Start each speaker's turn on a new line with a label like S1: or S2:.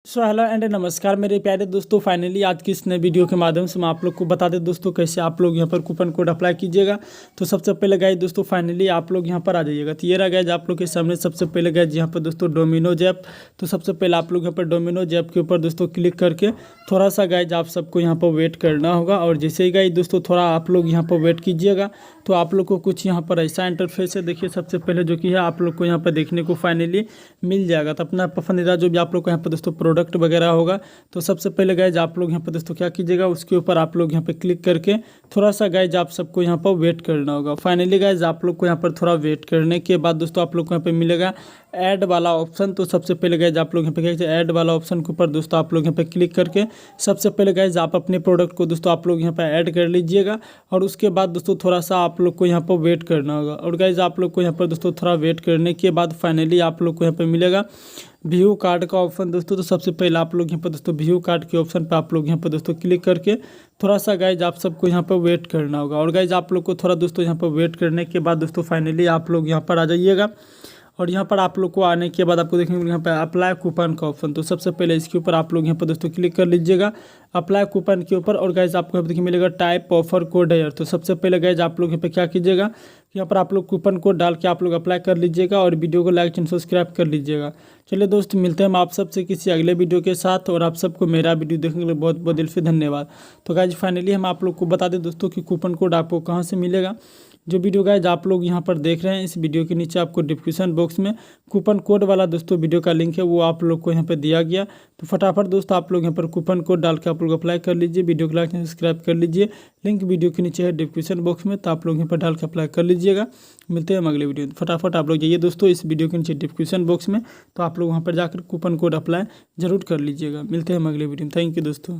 S1: So hello and नमस्कार मेरे प्यारे दोस्तों। फाइनली आज की इस नए वीडियो के माध्यम से मैं आप लोग को बता दें दोस्तों कैसे आप लोग यहाँ पर कूपन कोड अप्लाई कीजिएगा। तो सबसे पहले गाइस दोस्तों फाइनली आप लोग यहाँ पर आ जाइएगा। तो ये रहा गाइस आप लोग के सामने सबसे पहले गाइस यहाँ पर दोस्तों डोमिनोज ऐप। तो सबसे पहले आप लोग यहाँ पर डोमिनोज ऐप के ऊपर दोस्तों क्लिक करके थोड़ा सा गाइस आप सबको यहाँ पर वेट करना होगा। और जैसे ही गाइस दोस्तों थोड़ा आप लोग यहाँ पर वेट कीजिएगा तो आप लोग को कुछ यहाँ पर ऐसा इंटरफेस है। देखिए सबसे पहले जो कि है आप लोग को यहाँ पर देखने को फाइनली मिल जाएगा। तो अपना पसंदीदा जो भी आप लोग को यहाँ पर दोस्तों प्रोडक्ट वगैरह होगा तो सबसे पहले गाइज आप लोग यहाँ पर दोस्तों क्या कीजिएगा, उसके ऊपर आप लोग यहाँ पे क्लिक करके थोड़ा सा गाइज आप सबको यहाँ पर वेट करना होगा। फाइनली गाइज आप लोग को यहाँ पर थोड़ा वेट करने के बाद दोस्तों आप लोग को यहाँ पे मिलेगा ऐड वाला ऑप्शन। तो सबसे पहले गाइज आप लोग यहाँ पे क्या कीजिए, ऐड वाला ऑप्शन के ऊपर दोस्तों आप लोग यहाँ पे क्लिक करके सबसे पहले गाइज आप अपने प्रोडक्ट को दोस्तों आप लोग यहाँ पे ऐड कर लीजिएगा। और उसके बाद दोस्तों थोड़ा सा आप लोग को यहाँ पर वेट करना होगा। और गाइज आप लोग को यहाँ पर दोस्तों थोड़ा वेट करने के बाद फाइनली आप लोग को यहाँ पे मिलेगा व्यू कार्ड का ऑप्शन दोस्तों। तो सबसे पहले आप लोग यहाँ पर दोस्तों व्यू कार्ड के ऑप्शन पर आप लोग यहाँ पर दोस्तों क्लिक करके थोड़ा सा गाइज आप सबको यहाँ पर वेट करना होगा। और गाइज आप लोग को थोड़ा दोस्तों यहाँ पर वेट करने के बाद दोस्तों फाइनली आप लोग यहाँ पर आ जाइएगा। और यहाँ पर आप लोग को आने के बाद आपको देखने को यहाँ पर अप्लाई कूपन का ऑप्शन। तो सबसे पहले इसके ऊपर आप लोग यहाँ पर दोस्तों क्लिक कर लीजिएगा अप्लाई कूपन के ऊपर। और गाइज आपको यहाँ पर देखिए मिलेगा टाइप ऑफर कोड है। तो सबसे पहले गाइज आप लोग यहाँ पे क्या कीजिएगा, यहाँ पर आप लोग कूपन कोड डाल के आप लोग अप्लाई कर लीजिएगा और वीडियो को लाइक एंड सब्सक्राइब कर लीजिएगा। चलिए दोस्त मिलते हैं हम आप सबसे किसी अगले वीडियो के साथ। और आप सबको मेरा वीडियो देखने के लिए बहुत बहुत दिल से धन्यवाद। तो गाइज फाइनली हम आप लोग को बता दें दोस्तों कि कूपन कोड आपको कहाँ से मिलेगा। जो वीडियो गाइज आप लोग यहाँ पर देख रहे हैं इस वीडियो के नीचे आपको डिस्क्रिप्शन बॉक्स में कूपन कोड वाला दोस्तों वीडियो का लिंक है वो आप लोग को यहाँ पर दिया गया। तो फटाफट दोस्तों आप लोग यहाँ पर कूपन कोड डाल के आप लोग अप्लाई कर लीजिए, वीडियो को लाइक सब्सक्राइब कर लीजिए। लिंक वीडियो के नीचे है डिस्क्रिप्शन बॉक्स में, तो आप लोग यहाँ पर डाल के अप्लाई कर लीजिएगा। मिलते हैं हम अगले वीडियो में। फटाफट आप लोग जाइए दोस्तों इस वीडियो के नीचे डिस्क्रिप्शन बॉक्स में, तो आप लोग वहाँ पर जाकर कूपन कोड अप्लाई जरूर कर लीजिएगा। मिलते हैं हम अगले वीडियो में। थैंक यू दोस्तों।